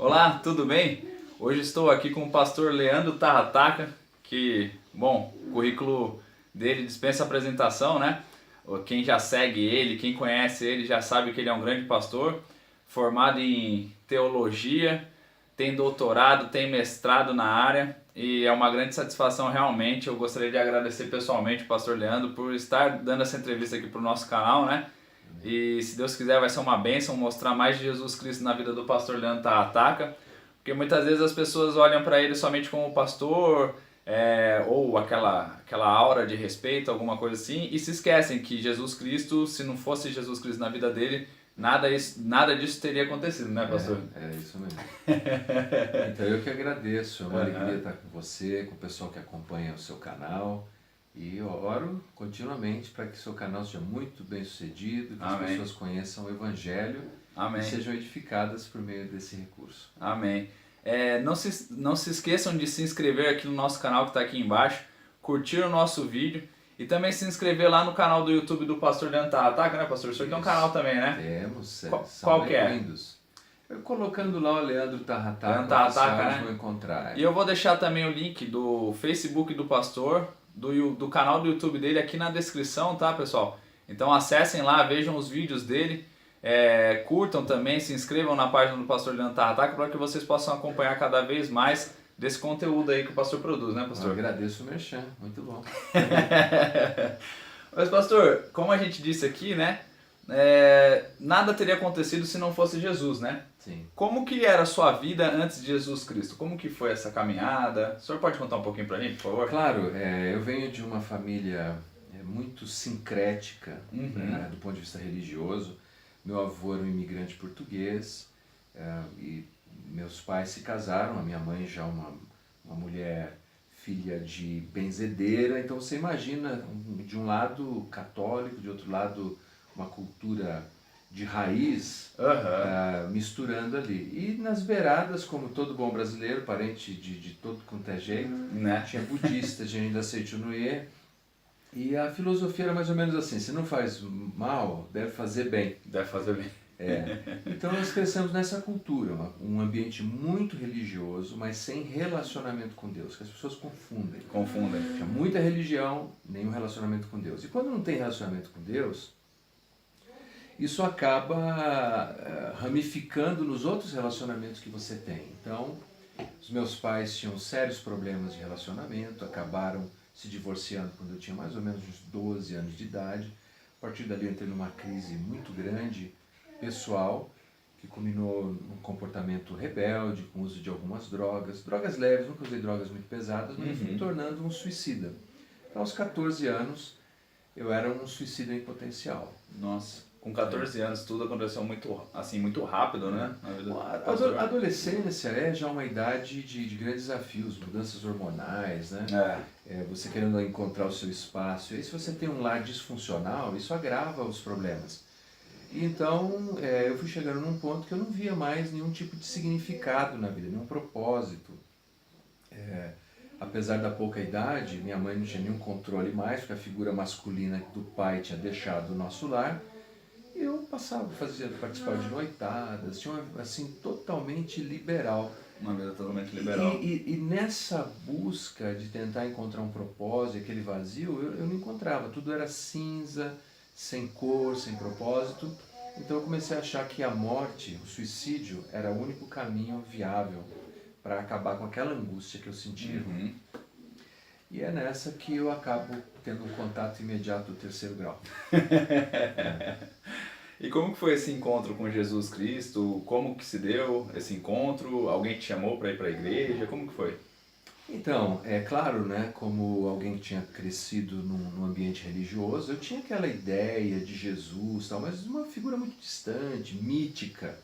Olá, tudo bem? Hoje estou aqui com o pastor Leandro Tarrataca, que, bom, o currículo dele dispensa apresentação, né? Quem já segue ele, quem conhece ele já sabe que ele é um grande pastor, formado em teologia, tem doutorado, tem mestrado na área e é uma grande satisfação realmente. Eu gostaria de agradecer pessoalmente o pastor Leandro por estar dando essa entrevista aqui para o nosso canal, né? E se Deus quiser vai ser uma bênção mostrar mais de Jesus Cristo na vida do pastor Leandro Tarrataca, porque muitas vezes as pessoas olham para ele somente como pastor, ou aquela aura de respeito, alguma coisa assim, e se esquecem que Jesus Cristo, se não fosse Jesus Cristo na vida dele, nada disso teria acontecido, né, pastor? É isso mesmo. Então eu que agradeço, é uma alegria estar com você, com o pessoal que acompanha o seu canal. E eu oro continuamente para que o seu canal seja muito bem sucedido, que as Amém. pessoas conheçam o Evangelho Amém. e sejam edificadas por meio desse recurso. Amém. Não se esqueçam de se inscrever aqui no nosso canal que está aqui embaixo, curtir o nosso vídeo e também se inscrever lá no canal do YouTube do pastor Leandro Tarrataca, né, pastor? O senhor tem um canal também, né? Temos, Qual são que é? bem-vindos. Colocando lá o Leandro Tarrataca, Leandro Tarrataca, oficial, né? eles vão encontrar. E eu vou deixar também o link do Facebook do pastor, do canal do YouTube dele aqui na descrição, tá, pessoal? Então acessem lá, vejam os vídeos dele, curtam também, se inscrevam na página do pastor Leandro Tarrataca para que vocês possam acompanhar cada vez mais desse conteúdo aí que o pastor produz, né, Eu pastor? agradeço o merchan, muito bom. Mas, pastor, como a gente disse aqui, né, nada teria acontecido se não fosse Jesus, né? Sim. Como que era a sua vida antes de Jesus Cristo? Como que foi essa caminhada? O senhor pode contar um pouquinho pra gente, por favor? Claro, eu venho de uma família muito sincrética, né, do ponto de vista religioso. Meu avô era um imigrante português e meus pais se casaram. A minha mãe já uma mulher filha de benzedeira. Então você imagina, de um lado católico, de outro lado uma cultura de raiz misturando ali. E nas beiradas, como todo bom brasileiro, parente de todo quanto é jeito, Né? tinha budista, tinha ainda Seichunuye. E a filosofia era mais ou menos assim: se não faz mal, deve fazer bem. Deve fazer bem. Então nós crescemos nessa cultura, um ambiente muito religioso, mas sem relacionamento com Deus, que as pessoas confundem. Confundem. Tinha muita religião, nenhum relacionamento com Deus. E quando não tem relacionamento com Deus, isso acaba ramificando nos outros relacionamentos que você tem. Então, os meus pais tinham sérios problemas de relacionamento, acabaram se divorciando quando eu tinha mais ou menos uns 12 anos de idade. A partir dali eu entrei numa crise muito grande, pessoal, que culminou num comportamento rebelde, com o uso de algumas drogas leves, nunca usei drogas muito pesadas, mas me tornando um suicida. Então, aos 14 anos, eu era um suicida em potencial. Nossa, com 14 anos tudo aconteceu muito rápido, né? Na vida do pastor. A adolescência é já uma idade de grandes desafios, mudanças hormonais, né? Você querendo encontrar o seu espaço. E se você tem um lar disfuncional, isso agrava os problemas. E então eu fui chegando num ponto que eu não via mais nenhum tipo de significado na vida, nenhum propósito. Apesar da pouca idade, minha mãe não tinha nenhum controle mais, porque a figura masculina do pai tinha deixado o nosso lar. Eu participava de noitadas, tinha uma, assim, totalmente liberal. Uma vida totalmente liberal. E nessa busca de tentar encontrar um propósito, aquele vazio, eu não encontrava. Tudo era cinza, sem cor, sem propósito. Então eu comecei a achar que a morte, o suicídio, era o único caminho viável para acabar com aquela angústia que eu sentia. E é nessa que eu acabo tendo um contato imediato do terceiro grau. E como que foi esse encontro com Jesus Cristo? Como que se deu esse encontro? Alguém te chamou para ir para a igreja? Como que foi? Então, é claro, né, como alguém que tinha crescido num ambiente religioso, eu tinha aquela ideia de Jesus, tal, mas uma figura muito distante, mítica.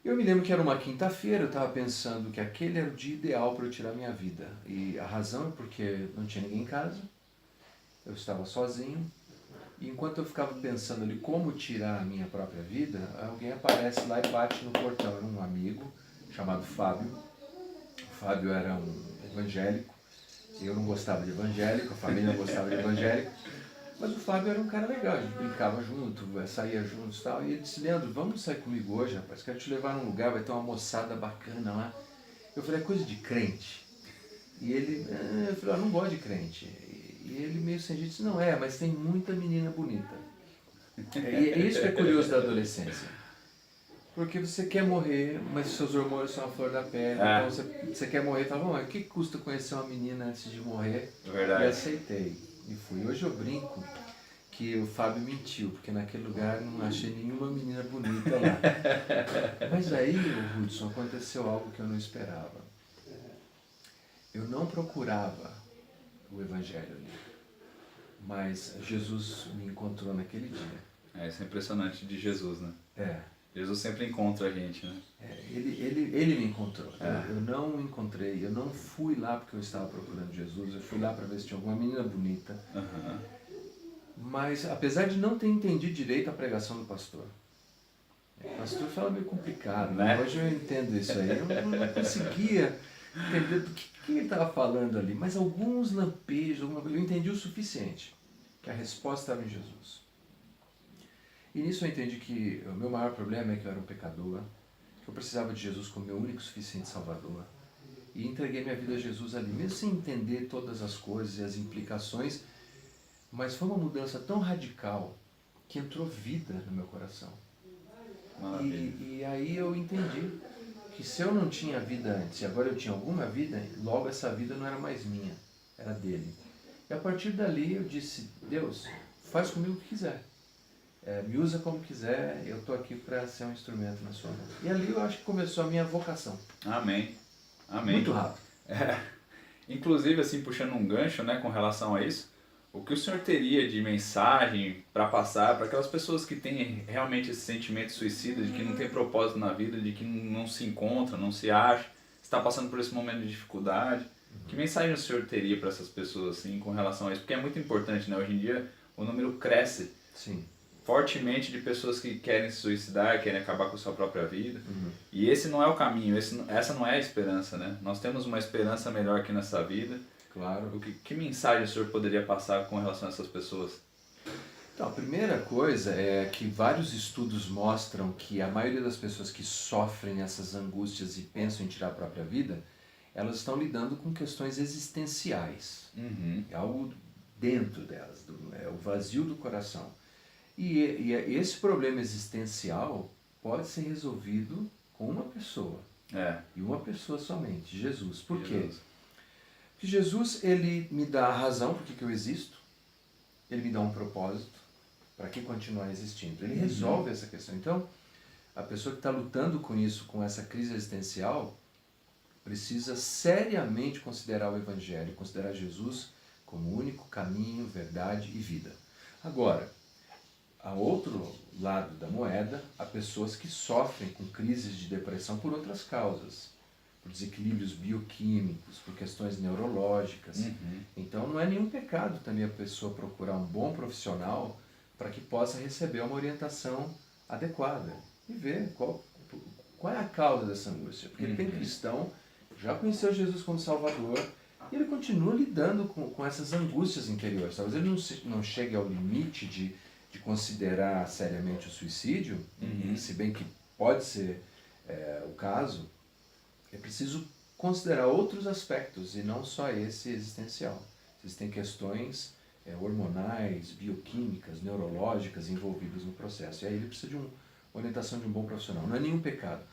Eu me lembro que era uma quinta-feira, eu estava pensando que aquele era o dia ideal para eu tirar minha vida. E a razão é porque não tinha ninguém em casa, eu estava sozinho, e enquanto eu ficava pensando ali como tirar a minha própria vida, alguém aparece lá e bate no portão. Era um amigo chamado Fábio. O Fábio era um evangélico, eu não gostava de evangélico, a família não gostava de evangélico. Mas o Fábio era um cara legal, a gente brincava junto, saía juntos e tal. E ele disse, Leandro, vamos sair comigo hoje, rapaz, quero te levar num lugar, vai ter uma moçada bacana lá. Eu falei, é coisa de crente. E ele, eu falei, não gosto de crente. E ele meio sem jeito disse, não é, mas tem muita menina bonita. E isso que é curioso da adolescência. Porque você quer morrer, mas seus hormônios são a flor da pele, então você quer morrer, fala, bom, o que custa conhecer uma menina antes de morrer? Verdade. E aceitei, e fui. Hoje eu brinco que o Fábio mentiu, porque naquele lugar não achei nenhuma menina bonita lá. Mas aí, Hudson, aconteceu algo que eu não esperava. Eu não procurava o Evangelho ali, mas Jesus me encontrou naquele dia. Isso é impressionante de Jesus, né? Jesus sempre encontra a gente, né? Ele me encontrou. Eu não encontrei, eu não fui lá porque eu estava procurando Jesus, eu fui lá para ver se tinha alguma menina bonita. Mas, apesar de não ter entendido direito a pregação do pastor, o pastor fala meio complicado, né? Hoje eu entendo isso aí, eu não conseguia entender do que ele estava falando ali, mas alguns lampejos, eu entendi o suficiente, que a resposta estava em Jesus. E nisso eu entendi que o meu maior problema é que eu era um pecador, que eu precisava de Jesus como meu único e suficiente Salvador. E entreguei minha vida a Jesus ali, mesmo sem entender todas as coisas e as implicações, mas foi uma mudança tão radical que entrou vida no meu coração. E aí eu entendi que se eu não tinha vida antes e agora eu tinha alguma vida, logo essa vida não era mais minha, era dele. E a partir dali eu disse, Deus, faz comigo o que quiser. Me usa como quiser, eu estou aqui para ser um instrumento na sua mão. E ali eu acho que começou a minha vocação. Amém. Amém. Muito rápido. Inclusive, assim, puxando um gancho, né, com relação a isso, o que o senhor teria de mensagem para passar para aquelas pessoas que têm realmente esse sentimento suicida, de que não tem propósito na vida, de que não se encontra, não se acha, está passando por esse momento de dificuldade? Que mensagem o senhor teria para essas pessoas, assim, com relação a isso? Porque é muito importante, né? Hoje em dia o número cresce. Sim. Fortemente de pessoas que querem se suicidar, querem acabar com a sua própria vida. E esse não é o caminho, essa não é a esperança, né? Nós temos uma esperança melhor aqui nessa vida. Claro. Que mensagem o senhor poderia passar com relação a essas pessoas? Então, a primeira coisa é que vários estudos mostram que a maioria das pessoas que sofrem essas angústias e pensam em tirar a própria vida, elas estão lidando com questões existenciais. É algo dentro delas, é o vazio do coração. E esse problema existencial pode ser resolvido com uma pessoa. E uma pessoa somente, Jesus. Por quê? Porque Jesus, ele me dá a razão por que eu existo, ele me dá um propósito para que continuar existindo. Ele resolve essa questão. Então, a pessoa que está lutando com isso, com essa crise existencial, precisa seriamente considerar o Evangelho, considerar Jesus como o único caminho, verdade e vida. Agora, a outro lado da moeda, há pessoas que sofrem com crises de depressão por outras causas, por desequilíbrios bioquímicos, por questões neurológicas. Então não é nenhum pecado também a pessoa procurar um bom profissional para que possa receber uma orientação adequada e ver qual é a causa dessa angústia. Porque tem cristão, já conheceu Jesus como Salvador, e ele continua lidando com essas angústias interiores. Talvez ele não chegue ao limite de considerar seriamente o suicídio, se bem que pode ser o caso, é preciso considerar outros aspectos e não só esse existencial. Existem questões hormonais, bioquímicas, neurológicas envolvidas no processo. E aí ele precisa de uma orientação de um bom profissional. Não é nenhum pecado.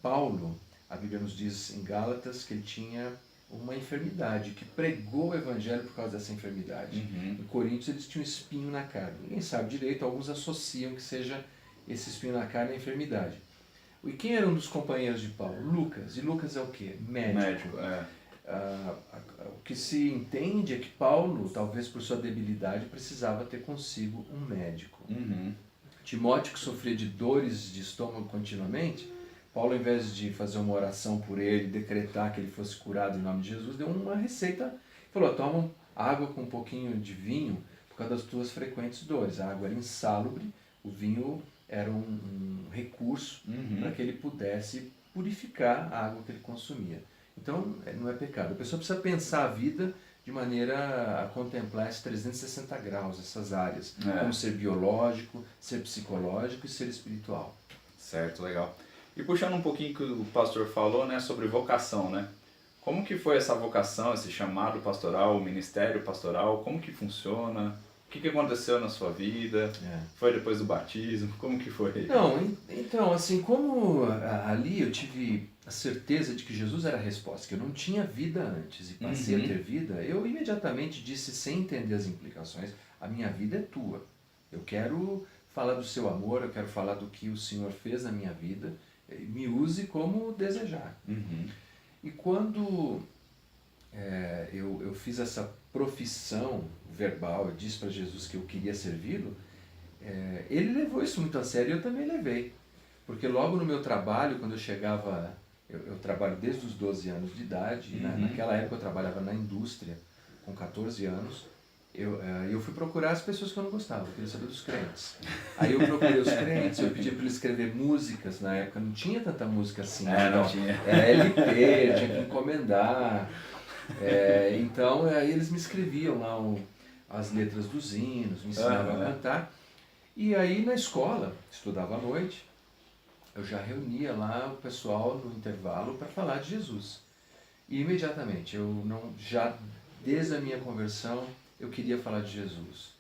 Paulo, a Bíblia nos diz em Gálatas que ele tinha uma enfermidade, que pregou o Evangelho por causa dessa enfermidade. Em Coríntios eles tinham espinho na carne. Ninguém sabe direito, alguns associam que seja esse espinho na carne à enfermidade. E quem era um dos companheiros de Paulo? Lucas. E Lucas é o quê? Médico. O que se entende é que Paulo, talvez por sua debilidade, precisava ter consigo um médico. Timóteo, que sofria de dores de estômago continuamente, Paulo, ao invés de fazer uma oração por ele, decretar que ele fosse curado em nome de Jesus, deu uma receita. Falou, toma água com um pouquinho de vinho por causa das tuas frequentes dores. A água era insalubre, o vinho era um recurso para que ele pudesse purificar a água que ele consumia. Então, não é pecado. A pessoa precisa pensar a vida de maneira a contemplar esses 360 graus, essas áreas, É. como ser biológico, ser psicológico e ser espiritual. Certo, legal. E puxando um pouquinho que o pastor falou, né, sobre vocação, né? Como que foi essa vocação, esse chamado pastoral, o ministério pastoral? Como que funciona? O que aconteceu na sua vida? É. Foi depois do batismo? Como que foi? Não, então, assim, como ali eu tive a certeza de que Jesus era a resposta, que eu não tinha vida antes e passei a ter vida, eu imediatamente disse, sem entender as implicações, a minha vida é tua. Eu quero falar do seu amor, eu quero falar do que o Senhor fez na minha vida, me use como desejar. Uhum. E quando eu fiz essa profissão verbal, eu disse para Jesus que eu queria servi-lo, ele levou isso muito a sério e eu também levei. Porque logo no meu trabalho, quando eu chegava, eu trabalho desde os 12 anos de idade, e naquela época eu trabalhava na indústria, com 14 anos, eu fui procurar as pessoas que eu não gostava, eu queria saber dos crentes. Aí eu procurei os crentes, eu pedi para eles escrever músicas, na época não tinha tanta música assim, Não tinha. era LP, tinha que encomendar. Então aí eles me escreviam lá as letras dos hinos, me ensinavam a cantar. E aí na escola, estudava à noite, eu já reunia lá o pessoal no intervalo para falar de Jesus. E imediatamente, desde a minha conversão, eu queria falar de Jesus.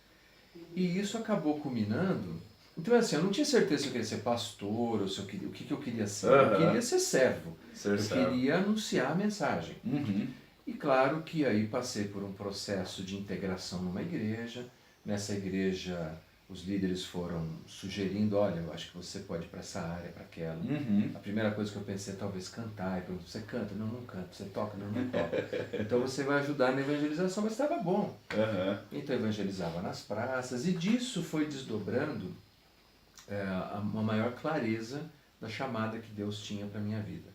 E isso acabou culminando. Então assim, eu não tinha certeza se eu queria ser pastor, ou se o que eu queria ser. Eu queria ser servo. Eu queria anunciar a mensagem. Uhum. E claro que aí passei por um processo de integração numa igreja. Nessa igreja, os líderes foram sugerindo, olha, eu acho que você pode ir para essa área, para aquela. Uhum. A primeira coisa que eu pensei é talvez cantar. E pergunto, você canta? Não, não canto. Você toca? Não, não toco. Então você vai ajudar na evangelização, mas estava bom. Então eu evangelizava nas praças e disso foi desdobrando uma maior clareza da chamada que Deus tinha para a minha vida.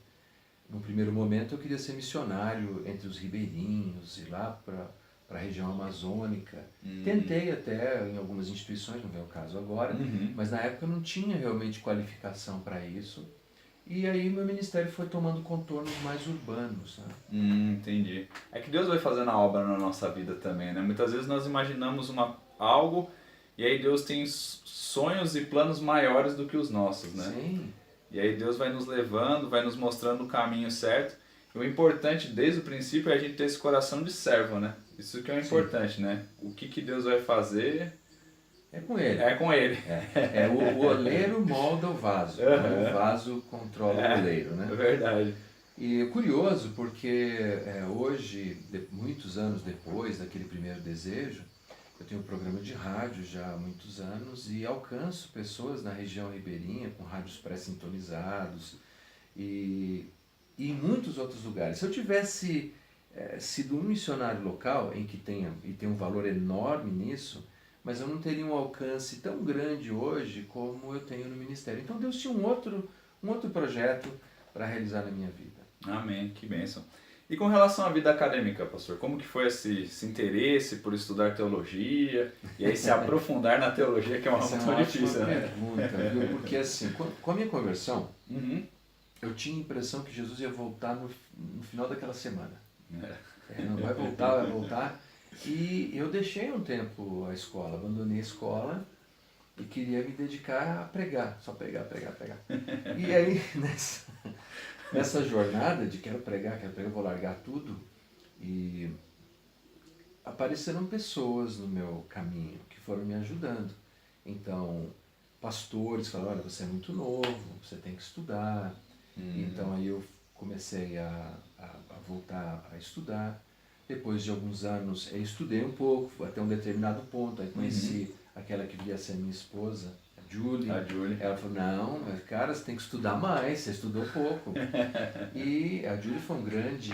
No primeiro momento eu queria ser missionário entre os ribeirinhos, ir lá para a região amazônica. Tentei até em algumas instituições, não é o caso agora, mas na época eu não tinha realmente qualificação para isso. E aí meu ministério foi tomando contornos mais urbanos. Né? Entendi. É que Deus vai fazendo a obra na nossa vida também, né? Muitas vezes nós imaginamos algo e aí Deus tem sonhos e planos maiores do que os nossos, né? Sim. E aí Deus vai nos levando, vai nos mostrando o caminho certo. E o importante desde o princípio é a gente ter esse coração de servo, né? Isso que é o importante, né? O que Deus vai fazer é com ele. É com ele. O oleiro molda o vaso, o vaso controla o oleiro, né? É verdade. E é curioso porque hoje, muitos anos depois daquele primeiro desejo, eu tenho um programa de rádio já há muitos anos e alcanço pessoas na região ribeirinha com rádios pré-sintonizados e em muitos outros lugares. Se eu tivesse sido um missionário local em que tem um valor enorme nisso, mas eu não teria um alcance tão grande hoje como eu tenho no ministério. Então Deus tinha um outro projeto para realizar na minha vida. Amém, que bênção. E com relação à vida acadêmica, pastor, como que foi esse interesse por estudar teologia e aí se aprofundar na teologia, que é uma muito difícil, né? Pergunta, viu? Porque assim, com a minha conversão, eu tinha a impressão que Jesus ia voltar no final daquela semana. Não vai voltar. E eu deixei um tempo a escola, abandonei a escola e queria me dedicar a pregar, só pregar. E aí, nessa jornada de quero pregar, vou largar tudo, e apareceram pessoas no meu caminho que foram me ajudando. Então, pastores falaram, olha, você é muito novo, você tem que estudar. Então aí eu comecei a voltar a estudar. Depois de alguns anos, eu estudei um pouco, até um determinado ponto. Aí conheci aquela que viria a ser minha esposa, a Julie. Ela falou, não, mas cara, você tem que estudar mais, você estudou pouco. E a Julie foi um grande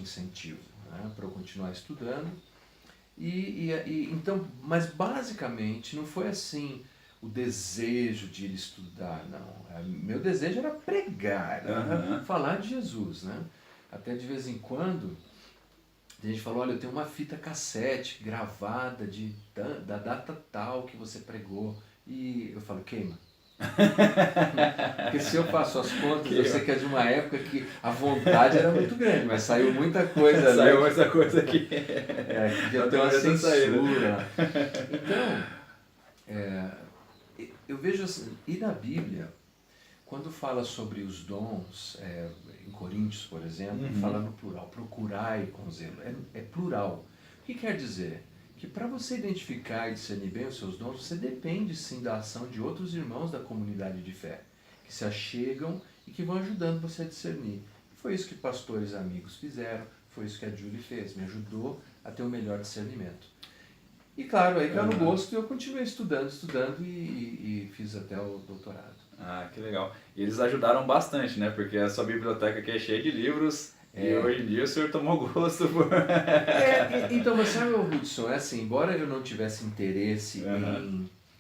incentivo, né, para eu continuar estudando. Então, mas basicamente não foi assim o desejo de ir estudar, não. Meu desejo era pregar, era falar de Jesus, né? Até de vez em quando a gente falou, olha, eu tenho uma fita cassete gravada da data tal que você pregou. E eu falo, queima. Porque se eu faço as contas, eu sei que é de uma época que a vontade era muito grande, mas saiu muita coisa ali. Saiu muita coisa aqui. Que devia ter uma censura. Então, eu vejo assim, e na Bíblia, quando fala sobre os dons, em Coríntios, por exemplo, fala no plural, procurai com zelo, é plural. O que quer dizer? Que para você identificar e discernir bem os seus dons, você depende sim da ação de outros irmãos da comunidade de fé, que se achegam e que vão ajudando você a discernir. Foi isso que pastores amigos fizeram, foi isso que a Julie fez, me ajudou a ter um melhor discernimento. E claro, aí caiu no gosto e eu continuei estudando e fiz até o doutorado. Ah, que legal. E eles ajudaram bastante, né? Porque a sua biblioteca aqui é cheia de livros. E hoje em dia o senhor tomou gosto por... Então, mas sabe, Hudson, é assim, embora eu não tivesse interesse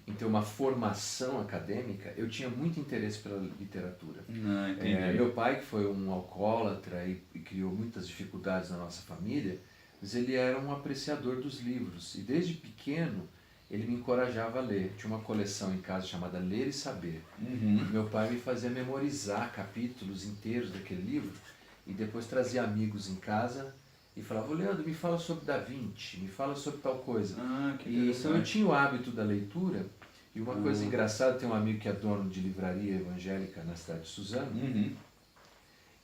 em ter uma formação acadêmica, eu tinha muito interesse pela literatura. Entendi. Meu pai, que foi um alcoólatra e criou muitas dificuldades na nossa família, mas ele era um apreciador dos livros. E desde pequeno, ele me encorajava a ler. Tinha uma coleção em casa chamada Ler e Saber. Meu pai me fazia memorizar capítulos inteiros daquele livro, e depois trazia amigos em casa e falava, Leandro, me fala sobre Da Vinci, me fala sobre tal coisa. Então eu tinha o hábito da leitura, e uma coisa engraçada, tem um amigo que é dono de livraria evangélica na cidade de Suzano,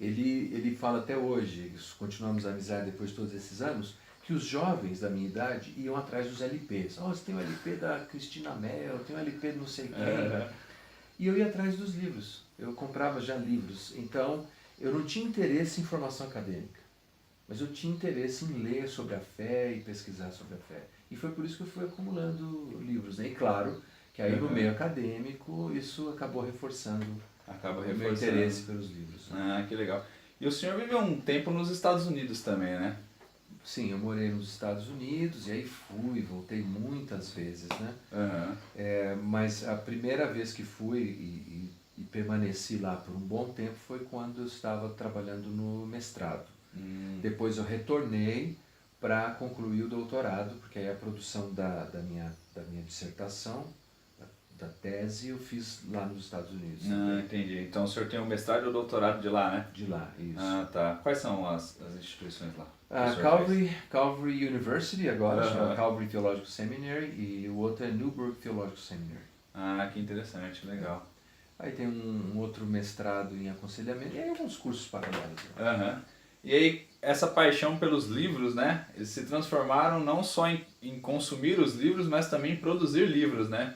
ele fala até hoje, continuamos a amizade depois de todos esses anos, que os jovens da minha idade iam atrás dos LPs. Você tem o LP da Cristina Mel, tem o LP de não sei quem. E eu ia atrás dos livros, eu comprava já livros. Então, eu não tinha interesse em formação acadêmica, mas eu tinha interesse em ler sobre a fé e pesquisar sobre a fé. E foi por isso que eu fui acumulando livros, né? E claro, que aí no meio acadêmico isso acabou reforçando o meu interesse pelos livros. Ah, que legal. E o senhor viveu um tempo nos Estados Unidos também, né? Sim, eu morei nos Estados Unidos e aí voltei muitas vezes, né? Mas a primeira vez que fui e permaneci lá por um bom tempo foi quando eu estava trabalhando no mestrado. Depois eu retornei para concluir o doutorado, porque aí a produção da minha dissertação, da tese, eu fiz lá nos Estados Unidos. Entendi. Então o senhor tem o mestrado e o doutorado de lá, né? De lá, isso. Ah, tá. Quais são as instituições lá? Calvary University agora, chama Calvary Theological Seminary, e o outro é Newburgh Theological Seminary. Ah, que interessante, legal. Aí tem um outro mestrado em aconselhamento e aí alguns cursos paralelos. E aí, essa paixão pelos livros, né? Eles se transformaram não só em consumir os livros, mas também em produzir livros, né?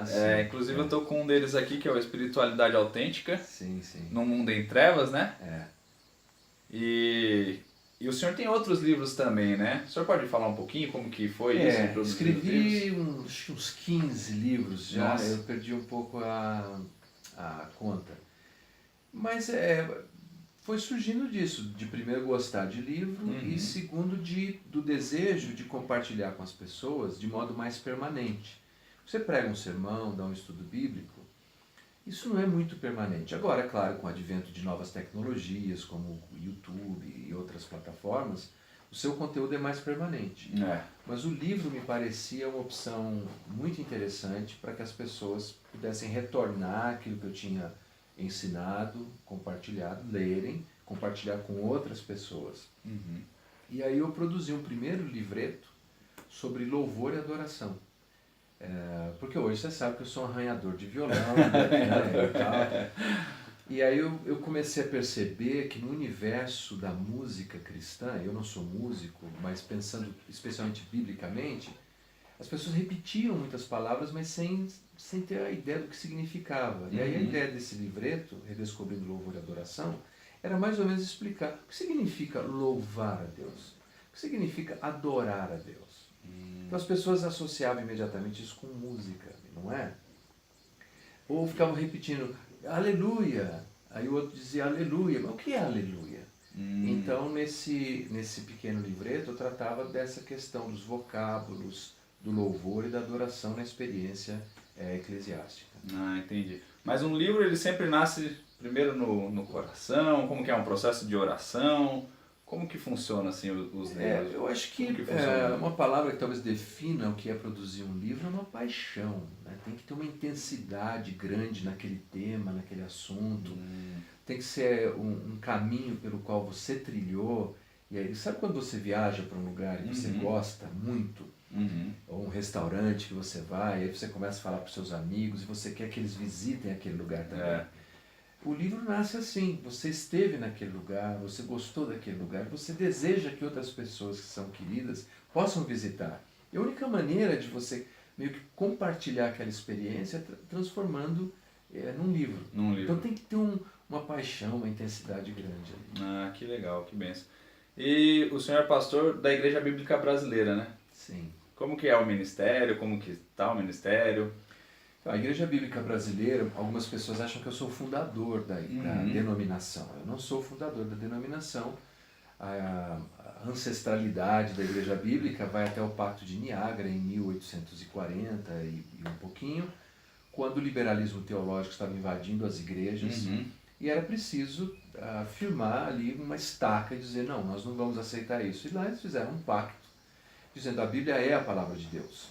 Sim. Inclusive eu tô com um deles aqui, que é o Espiritualidade Autêntica. Sim, sim. No Mundo em Trevas, né? E o senhor tem outros livros também, né? O senhor pode falar um pouquinho como que foi isso? De produzir escrevi uns 15 livros já. Nossa. Eu perdi um pouco a conta. Mas foi surgindo disso, de primeiro gostar de livro e segundo do desejo de compartilhar com as pessoas de modo mais permanente. Você prega um sermão, dá um estudo bíblico, isso não é muito permanente. Agora, é claro, com o advento de novas tecnologias, como o YouTube e outras plataformas, o seu conteúdo é mais permanente. Mas o livro me parecia uma opção muito interessante para que as pessoas pudessem retornar aquilo que eu tinha ensinado, compartilhado, lerem, compartilhar com outras pessoas. E aí eu produzi um primeiro livreto sobre louvor e adoração. Porque hoje você sabe que eu sou um arranhador de violão, né, e tal. E aí eu comecei a perceber que no universo da música cristã, eu não sou músico, mas pensando especialmente biblicamente, as pessoas repetiam muitas palavras, mas sem ter a ideia do que significava. E aí a ideia desse livreto, Redescobrindo Louvor e Adoração, era mais ou menos explicar o que significa louvar a Deus, o que significa adorar a Deus. Então as pessoas associavam imediatamente isso com música, não é? Ou ficavam repetindo, aleluia, aí o outro dizia aleluia, mas o que é aleluia? Então nesse pequeno livreto eu tratava dessa questão dos vocábulos, do louvor e da adoração na experiência eclesiástica. Entendi. Mas um livro ele sempre nasce primeiro no coração, como que é um processo de oração? Como que funciona assim os livros? Eu acho que, Como que funciona? uma palavra que talvez defina o que é produzir um livro é uma paixão, né? Tem que ter uma intensidade grande naquele tema, naquele assunto. Tem que ser um caminho pelo qual você trilhou. E aí, sabe quando você viaja para um lugar e você gosta muito? Ou um restaurante que você vai, aí você começa a falar para os seus amigos e você quer que eles visitem aquele lugar também. O livro nasce assim, você esteve naquele lugar, você gostou daquele lugar, você deseja que outras pessoas que são queridas possam visitar. E a única maneira de você meio que compartilhar aquela experiência é transformando num livro. Num livro. Então tem que ter uma paixão, uma intensidade grande ali. Ah, que legal, que benção. E o senhor é pastor da Igreja Bíblica Brasileira, né? Sim. Como que é o ministério? Como que está o ministério? A Igreja Bíblica Brasileira, algumas pessoas acham que eu sou o fundador da denominação. Eu não sou o fundador da denominação. A ancestralidade da Igreja Bíblica vai até o Pacto de Niágara, em 1840 e um pouquinho, quando o liberalismo teológico estava invadindo as igrejas, e era preciso firmar ali uma estaca e dizer, não, nós não vamos aceitar isso. E lá eles fizeram um pacto, dizendo a Bíblia é a palavra de Deus.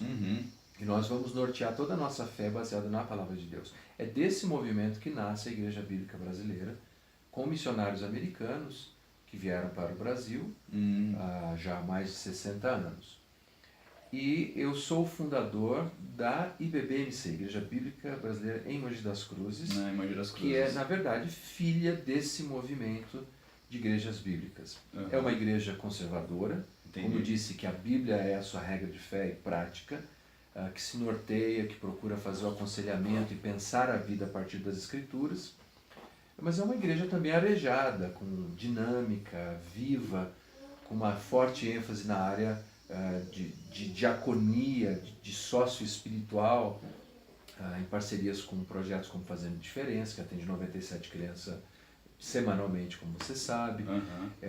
E nós vamos nortear toda a nossa fé baseada na palavra de Deus. É desse movimento que nasce a Igreja Bíblica Brasileira, com missionários americanos que vieram para o Brasil há já mais de 60 anos. E eu sou o fundador da IBBMC, Igreja Bíblica Brasileira em Mogi das Cruzes, que é, na verdade, filha desse movimento de igrejas bíblicas. É uma igreja conservadora, como disse, que a Bíblia é a sua regra de fé e prática, que se norteia, que procura fazer o aconselhamento e pensar a vida a partir das Escrituras, mas é uma igreja também arejada, com dinâmica, viva, com uma forte ênfase na área de diaconia, de sócio espiritual, em parcerias com projetos como Fazendo Diferença, que atende 97 crianças semanalmente, como você sabe,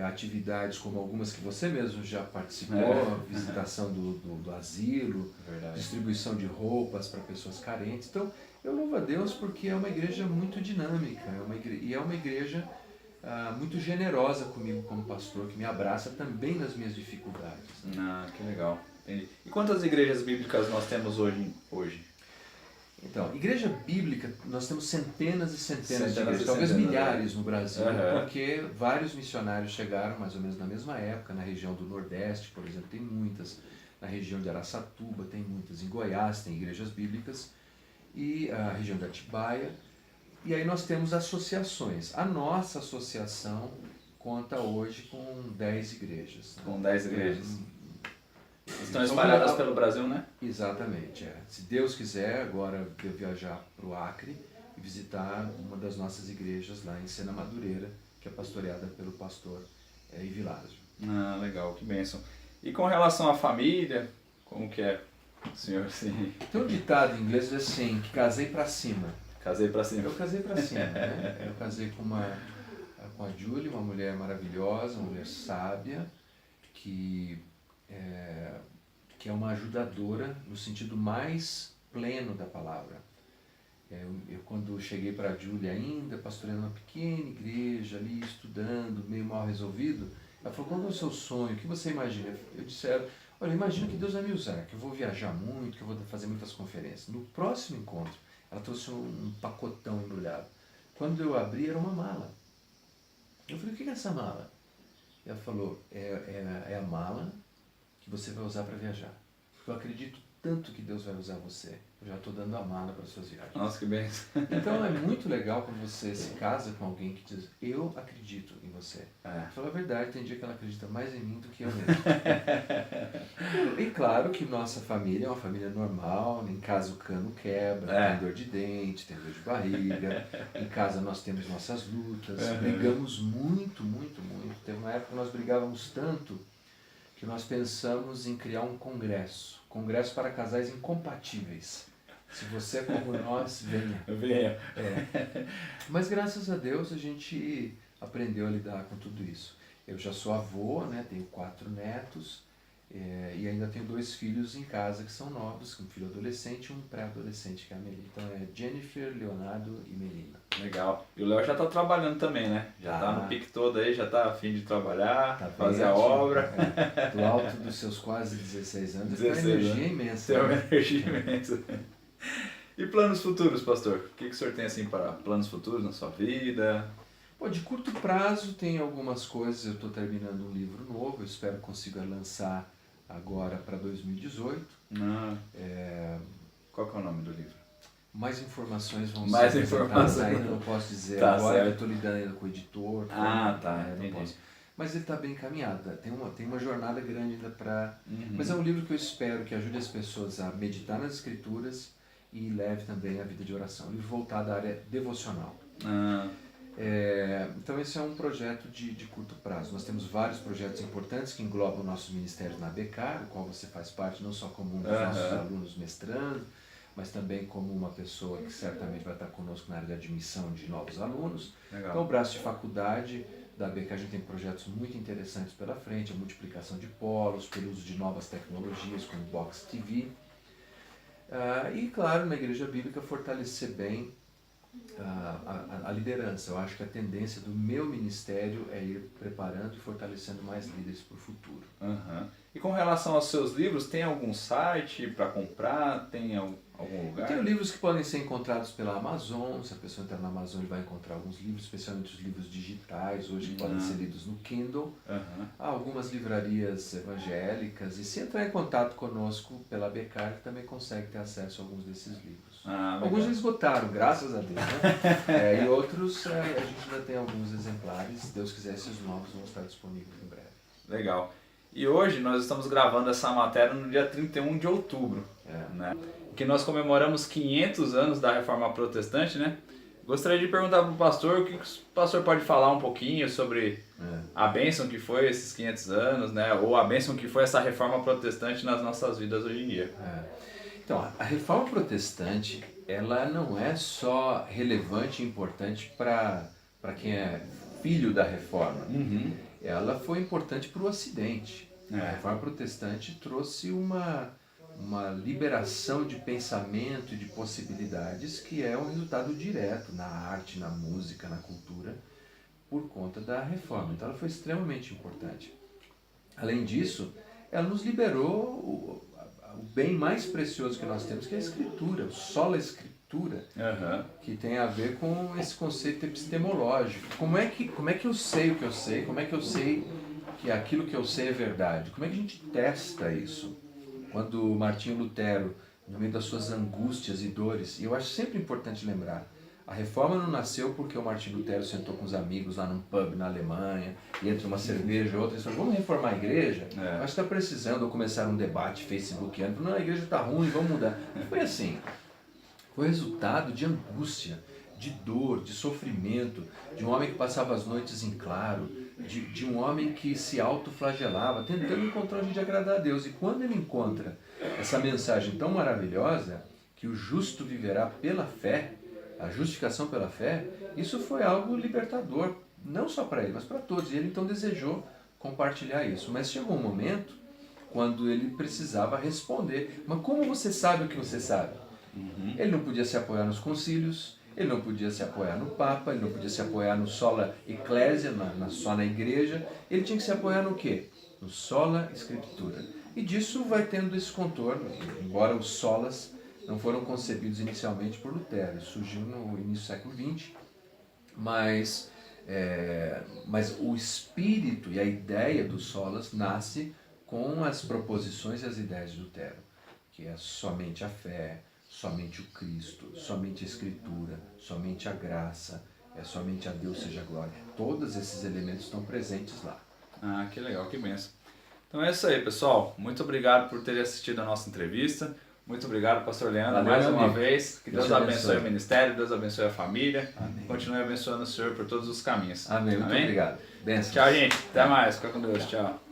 atividades como algumas que você mesmo já participou, visitação do asilo, distribuição de roupas para pessoas carentes. Então, eu louvo a Deus porque é uma igreja muito dinâmica, e é uma igreja muito generosa comigo como pastor, que me abraça também nas minhas dificuldades. Ah, que legal. Entendi. E quantas igrejas bíblicas nós temos hoje? Então, igreja bíblica, nós temos centenas e centenas de igrejas, talvez milhares no Brasil, porque vários missionários chegaram mais ou menos na mesma época, na região do Nordeste, por exemplo, tem muitas, na região de Araçatuba tem muitas, em Goiás tem igrejas bíblicas, e a região de Atibaia, e aí nós temos associações. A nossa associação conta hoje com 10 igrejas. Com 10 igrejas. Estão espalhadas pelo Brasil, né? Exatamente. Se Deus quiser, agora eu viajar para o Acre e visitar uma das nossas igrejas lá em Sena Madureira, que é pastoreada pelo pastor Ivilásio. Ah, legal, que bênção. E com relação à família, como que é, senhor? Sim. Tem um ditado em inglês assim, que casei para cima. Casei para cima. Eu casei para cima, né? Eu casei com a Julie, uma mulher maravilhosa, uma mulher sábia, que é uma ajudadora no sentido mais pleno da palavra. Eu quando cheguei para a Júlia ainda, pastoreando uma pequena igreja ali, estudando, meio mal resolvido, ela falou, qual é o seu sonho? O que você imagina? Eu disse a ela, olha, eu imagino que Deus vai me usar, que eu vou viajar muito, que eu vou fazer muitas conferências. No próximo encontro, ela trouxe um pacotão embrulhado. Quando eu abri, era uma mala. Eu falei, o que é essa mala? Ela falou, é a mala que você vai usar para viajar. Eu acredito tanto que Deus vai usar você. Eu já estou dando a mala para as suas viagens. Nossa, que bênção. Então é muito legal quando você se casa com alguém que diz, eu acredito em você. Fala a verdade, tem dia que ela acredita mais em mim do que eu mesmo. E claro que nossa família é uma família normal, em casa o cano quebra, tem dor de dente, tem dor de barriga, em casa nós temos nossas lutas, brigamos muito, muito, muito. Teve uma época que nós brigávamos tanto que nós pensamos em criar um congresso para casais incompatíveis. Se você é como nós, venha. Venha. Mas graças a Deus a gente aprendeu a lidar com tudo isso. Eu já sou avô, né, tenho 4 netos, E ainda tenho 2 filhos em casa que são novos, um filho adolescente e um pré-adolescente, que é a Melina. Então é Jennifer, Leonardo e Melina. Legal. E o Léo já tá trabalhando também, né? Já tá no pique todo aí, já tá a fim de trabalhar, Tá fazer a ativo, obra. do alto dos seus quase 16 anos, 16 tem uma energia anos. imensa. Tem uma energia imensa. E planos futuros, pastor? O que o senhor tem assim para planos futuros na sua vida? Pô, de curto prazo tem algumas coisas, eu estou terminando um livro novo, eu espero que consiga lançar agora para 2018. Qual que é o nome do livro? Mais informações vão Mais ser informações. apresentadas ainda, não posso dizer Tá agora, certo. eu estou lidando ainda com o editor. Tá, não entendi. posso. Mas ele está bem encaminhado, tem uma jornada grande ainda para... Uhum. Mas é um livro que eu espero que ajude as pessoas a meditar nas escrituras e leve também a vida de oração. Um livro voltado à área devocional. Então esse é um projeto de curto prazo. Nós temos vários projetos importantes que englobam nossos ministérios na ABK, do qual você faz parte não só como um dos nossos alunos mestrando, mas também como uma pessoa que certamente vai estar conosco na área de admissão de novos alunos. Legal. Então o braço de faculdade da ABK, a gente tem projetos muito interessantes pela frente, a multiplicação de polos, pelo uso de novas tecnologias como Box TV. E claro, na Igreja Bíblica fortalecer bem a liderança. Eu acho que a tendência do meu ministério é ir preparando e fortalecendo mais líderes para o futuro. E com relação aos seus livros, tem algum site para comprar? Tem algum lugar? Eu tenho livros que podem ser encontrados pela Amazon. Se a pessoa entrar na Amazon, ele vai encontrar alguns livros, especialmente os livros digitais, hoje que podem ser lidos no Kindle. Há algumas livrarias evangélicas, e se entrar em contato conosco pela ABK, ele também consegue ter acesso a alguns desses livros. Alguns já esgotaram, graças a Deus, né? E outros, a gente ainda tem alguns exemplares. Se Deus quiser, esses novos vão estar disponíveis em breve. Legal. E hoje nós estamos gravando essa matéria no dia 31 de outubro, né? Que nós comemoramos 500 anos da Reforma Protestante, né? Gostaria de perguntar para o pastor o que o pastor pode falar um pouquinho sobre a bênção que foi esses 500 anos, né? Ou a bênção que foi essa Reforma Protestante nas nossas vidas hoje em dia. Então, a Reforma Protestante, ela não é só relevante e importante para quem é filho da Reforma. Ela foi importante para o Ocidente. A Reforma Protestante trouxe uma liberação de pensamento e de possibilidades que é um resultado direto na arte, na música, na cultura, por conta da Reforma. Então ela foi extremamente importante. Além disso, ela nos liberou o bem mais precioso que nós temos, que é a Escritura, o sola Escritura, que tem a ver com esse conceito epistemológico. Como é que eu sei o que eu sei? Como é que eu sei que aquilo que eu sei é verdade? Como é que a gente testa isso? Quando Martinho Lutero, no meio das suas angústias e dores, e eu acho sempre importante lembrar, a Reforma não nasceu porque o Martinho Lutero sentou com os amigos lá num pub na Alemanha, e entre uma cerveja e outra, eles falaram, vamos reformar a igreja? Acho que está precisando, ou começar um debate facebookiano, não, a igreja está ruim, vamos mudar. Não foi assim. Foi resultado de angústia, de dor, de sofrimento, de um homem que passava as noites em claro, de um homem que se autoflagelava, tentando encontrar um jeito de agradar a Deus. E quando ele encontra essa mensagem tão maravilhosa, que o justo viverá pela fé, a justificação pela fé, isso foi algo libertador, não só para ele, mas para todos. E ele então desejou compartilhar isso. Mas chegou um momento quando ele precisava responder. Mas como você sabe o que você sabe? Ele não podia se apoiar nos concílios, ele não podia se apoiar no Papa, ele não podia se apoiar no sola Ecclesia, só na igreja. Ele tinha que se apoiar no quê? No sola Escritura. E disso vai tendo esse contorno, embora os solas não foram concebidos inicialmente por Lutero, surgiu no início do século XX, mas o espírito e a ideia dos solas nasce com as proposições e as ideias de Lutero, que é somente a fé, somente o Cristo, somente a Escritura, somente a graça, somente a Deus seja a glória. Todos esses elementos estão presentes lá. Que legal, que benção. Então é isso aí, pessoal. Muito obrigado por terem assistido a nossa entrevista. Muito obrigado, pastor Leandro, Valeu, mais uma amigo. vez. Que Deus abençoe o ministério, Deus abençoe a família. Amém. Continue abençoando o Senhor por todos os caminhos. Amém. Muito obrigado. Bênçãos. Tchau, gente. Até mais. Fica com Deus. Tchau.